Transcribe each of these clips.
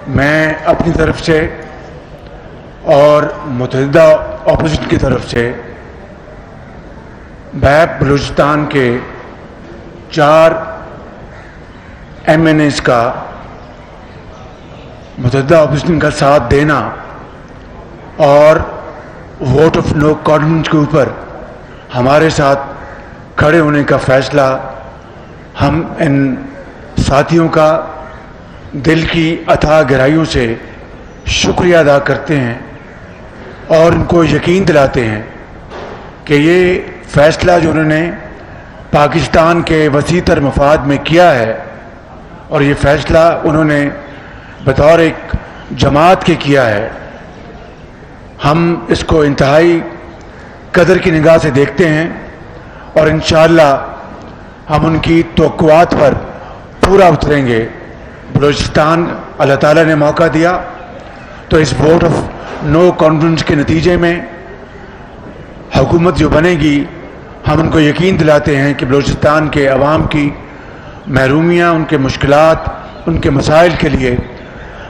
میں اپنی طرف سے اور متحدہ اپوزیشن کی طرف سے بیپ بلوچستان کے 4 MNAs کا متحدہ اپوزیشن کا ساتھ دینا اور ووٹ آف نو کانفیڈنس کے اوپر ہمارے ساتھ کھڑے ہونے کا فیصلہ ہم ان ساتھیوں کا دل کی اتھاہ گہرائیوں سے شکریہ ادا کرتے ہیں اور ان کو یقین دلاتے ہیں کہ یہ فیصلہ جو انہوں نے پاکستان کے وسیع تر مفاد میں کیا ہے اور یہ فیصلہ انہوں نے بطور ایک جماعت کے کیا ہے، ہم اس کو انتہائی قدر کی نگاہ سے دیکھتے ہیں اور انشاءاللہ ہم ان کی توقعات پر پورا اتریں گے۔ بلوچستان اللہ تعالیٰ نے موقع دیا تو اس ووٹ آف نو کانفیڈنس کے نتیجے میں حکومت جو بنے گی، ہم ان کو یقین دلاتے ہیں کہ بلوچستان کے عوام کی محرومیاں، ان کے مشکلات، ان کے مسائل کے لیے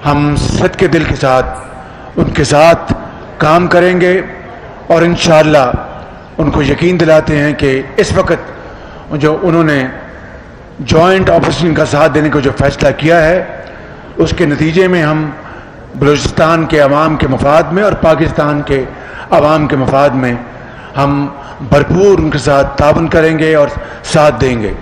ہم صدقے دل کے ساتھ ان کے ساتھ کام کریں گے اور انشاءاللہ ان کو یقین دلاتے ہیں کہ اس وقت جو انہوں نے جوائنٹ اپوزیشن کا ساتھ دینے کو جو فیصلہ کیا ہے، اس کے نتیجے میں ہم بلوچستان کے عوام کے مفاد میں اور پاکستان کے عوام کے مفاد میں ہم بھرپور ان کے ساتھ تعاون کریں گے اور ساتھ دیں گے۔